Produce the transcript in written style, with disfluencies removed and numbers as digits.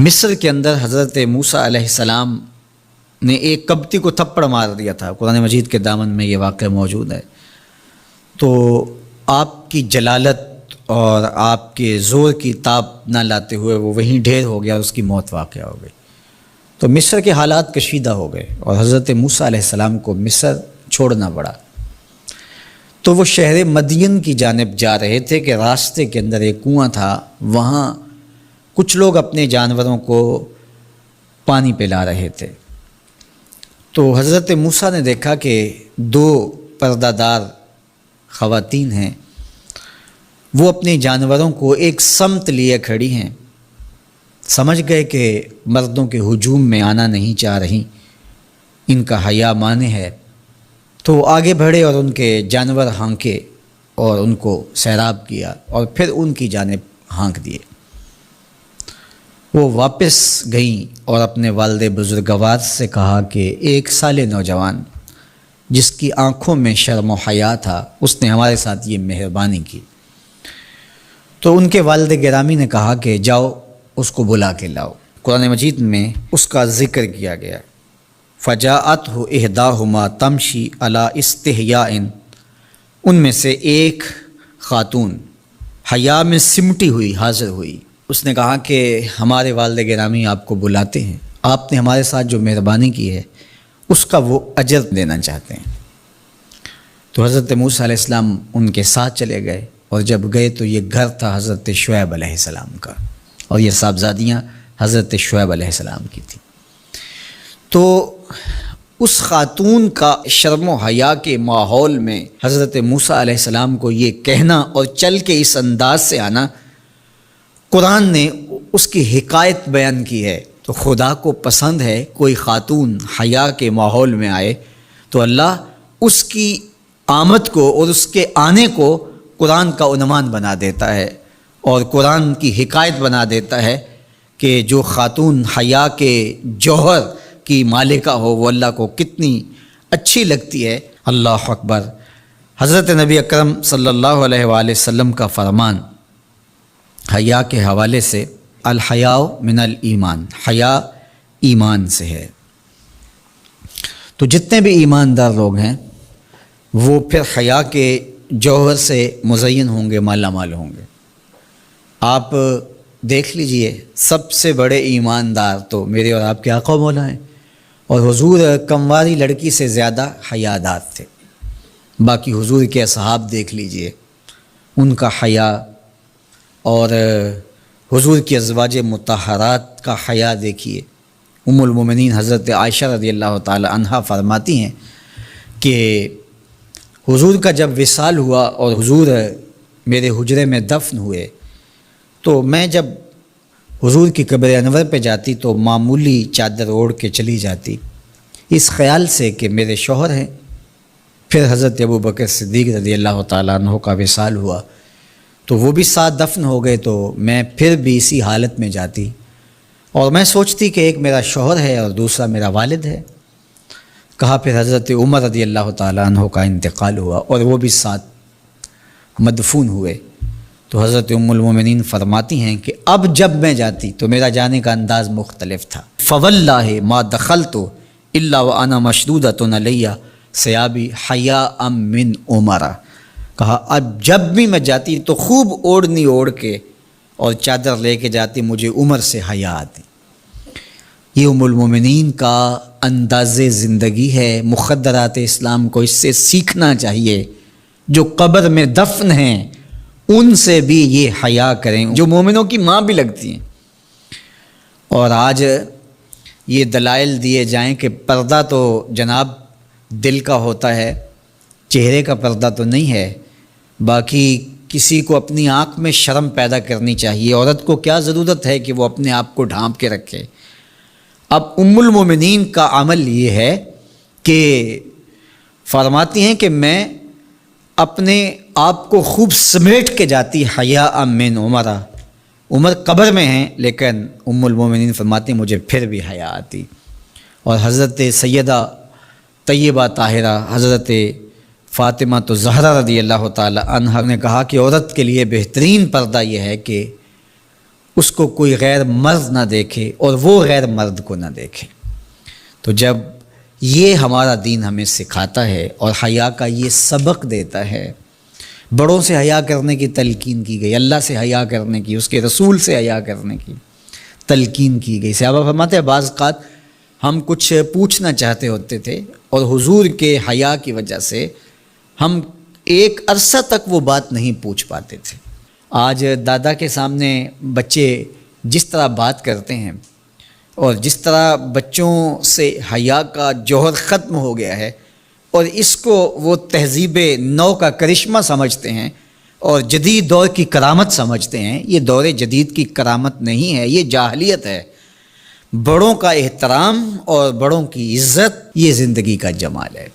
مصر کے اندر حضرت موسیٰ علیہ السلام نے ایک کبتی کو تھپڑ مار دیا تھا۔ قرآن مجید کے دامن میں یہ واقعہ موجود ہے۔ تو آپ کی جلالت اور آپ کے زور کی تاب نہ لاتے ہوئے وہ وہیں ڈھیر ہو گیا اور اس کی موت واقع ہو گئی۔ تو مصر کے حالات کشیدہ ہو گئے اور حضرت موسیٰ علیہ السلام کو مصر چھوڑنا پڑا۔ تو وہ شہر مدین کی جانب جا رہے تھے کہ راستے کے اندر ایک کنواں تھا، وہاں کچھ لوگ اپنے جانوروں کو پانی پلا رہے تھے۔ تو حضرت موسیٰ نے دیکھا کہ دو پردہ دار خواتین ہیں، وہ اپنے جانوروں کو ایک سمت لیے کھڑی ہیں۔ سمجھ گئے کہ مردوں کے ہجوم میں آنا نہیں چاہ رہی، ان کا حیا مانع ہے۔ تو آگے بڑھے اور ان کے جانور ہانکے اور ان کو سیراب کیا اور پھر ان کی جانب ہانک دیے۔ وہ واپس گئیں اور اپنے والد بزرگوار سے کہا کہ ایک سال نوجوان جس کی آنکھوں میں شرم و حیا تھا، اس نے ہمارے ساتھ یہ مہربانی کی۔ تو ان کے والد گرامی نے کہا کہ جاؤ اس کو بلا کے لاؤ۔ قرآن مجید میں اس کا ذکر کیا گیا۔ فجاءتہ احداہما تمشی علی استحیاء، ان میں سے ایک خاتون حیا میں سمٹی ہوئی حاضر ہوئی۔ اس نے کہا کہ ہمارے والد گرامی آپ کو بلاتے ہیں، آپ نے ہمارے ساتھ جو مہربانی کی ہے اس کا وہ اجر دینا چاہتے ہیں۔ تو حضرت موسیٰ علیہ السلام ان کے ساتھ چلے گئے، اور جب گئے تو یہ گھر تھا حضرت شعیب علیہ السلام کا، اور یہ صاحبزادیاں حضرت شعیب علیہ السلام کی تھیں۔ تو اس خاتون کا شرم و حیا کے ماحول میں حضرت موسیٰ علیہ السلام کو یہ کہنا اور چل کے اس انداز سے آنا، قرآن نے اس کی حکایت بیان کی ہے۔ تو خدا کو پسند ہے کوئی خاتون حیا کے ماحول میں آئے تو اللہ اس کی آمد کو اور اس کے آنے کو قرآن کا عنوان بنا دیتا ہے اور قرآن کی حکایت بنا دیتا ہے کہ جو خاتون حیا کے جوہر کی مالکہ ہو وہ اللہ کو کتنی اچھی لگتی ہے۔ اللہ اکبر۔ حضرت نبی اکرم صلی اللہ علیہ وآلہ وسلم کا فرمان حیا کے حوالے سے، الحیاء من الایمان، حیا ایمان سے ہے۔ تو جتنے بھی ایماندار لوگ ہیں وہ پھر حیا کے جوہر سے مزین ہوں گے، مالا مال ہوں گے۔ آپ دیکھ لیجئے سب سے بڑے ایماندار تو میرے اور آپ کے آقا و مولا ہیں، اور حضور کمواری لڑکی سے زیادہ حیادار تھے۔ باقی حضور کے اصحاب دیکھ لیجئے، ان کا حیا، اور حضور کی ازواج مطہرات کا حیا دیکھیے۔ ام المومنین حضرت عائشہ رضی اللہ تعالی عنہا فرماتی ہیں کہ حضور کا جب وصال ہوا اور حضور میرے حجرے میں دفن ہوئے تو میں جب حضور کی قبر انور پہ جاتی تو معمولی چادر اوڑھ کے چلی جاتی، اس خیال سے کہ میرے شوہر ہیں۔ پھر حضرت ابوبکر صدیق رضی اللہ تعالیٰ عنہ کا وصال ہوا تو وہ بھی ساتھ دفن ہو گئے، تو میں پھر بھی اسی حالت میں جاتی اور میں سوچتی کہ ایک میرا شوہر ہے اور دوسرا میرا والد ہے۔ کہا پھر حضرت عمر رضی اللہ تعالیٰ عنہ کا انتقال ہوا اور وہ بھی ساتھ مدفون ہوئے۔ تو حضرت ام المومنین فرماتی ہیں کہ اب جب میں جاتی تو میرا جانے کا انداز مختلف تھا۔ فواللہ ما دخلت الا وانا مشدودۃ علی ثیابی حیاء من عمر۔ کہا اب جب بھی میں جاتی تو خوب اوڑھنی اوڑھ کے اور چادر لے کے جاتی، مجھے عمر سے حیا آتی۔ یہ ام المومنین کا انداز زندگی ہے۔ مخدرات اسلام کو اس سے سیکھنا چاہیے۔ جو قبر میں دفن ہیں ان سے بھی یہ حیا کریں، جو مومنوں کی ماں بھی لگتی ہیں۔ اور آج یہ دلائل دیے جائیں کہ پردہ تو جناب دل کا ہوتا ہے، چہرے کا پردہ تو نہیں ہے۔ باقی کسی کو اپنی آنکھ میں شرم پیدا کرنی چاہیے۔ عورت کو کیا ضرورت ہے کہ وہ اپنے آپ کو ڈھانپ کے رکھے۔ اب ام المومنین کا عمل یہ ہے کہ فرماتی ہیں کہ میں اپنے آپ کو خوب سمیٹ کے جاتی حیاء من عمر۔ عمر قبر میں ہیں لیکن ام المومنین فرماتی ہیں مجھے پھر بھی حیا آتی۔ اور حضرت سیدہ طیبہ طاہرہ حضرت فاطمہ تو زہرا رضی اللہ تعالی عنہا نے کہا کہ عورت کے لیے بہترین پردہ یہ ہے کہ اس کو کوئی غیر مرد نہ دیکھے اور وہ غیر مرد کو نہ دیکھے۔ تو جب یہ ہمارا دین ہمیں سکھاتا ہے اور حیا کا یہ سبق دیتا ہے، بڑوں سے حیا کرنے کی تلقین کی گئی، اللہ سے حیا کرنے کی، اس کے رسول سے حیا کرنے کی تلقین کی گئی۔ صحابہ فرماتے ہیں بعض اوقات ہم کچھ پوچھنا چاہتے ہوتے تھے اور حضور کے حیا کی وجہ سے ہم ایک عرصہ تک وہ بات نہیں پوچھ پاتے تھے۔ آج دادا کے سامنے بچے جس طرح بات کرتے ہیں اور جس طرح بچوں سے حیا کا جوہر ختم ہو گیا ہے اور اس کو وہ تہذیب نو کا کرشمہ سمجھتے ہیں اور جدید دور کی کرامت سمجھتے ہیں، یہ دور جدید کی کرامت نہیں ہے، یہ جاہلیت ہے۔ بڑوں کا احترام اور بڑوں کی عزت یہ زندگی کا جمال ہے۔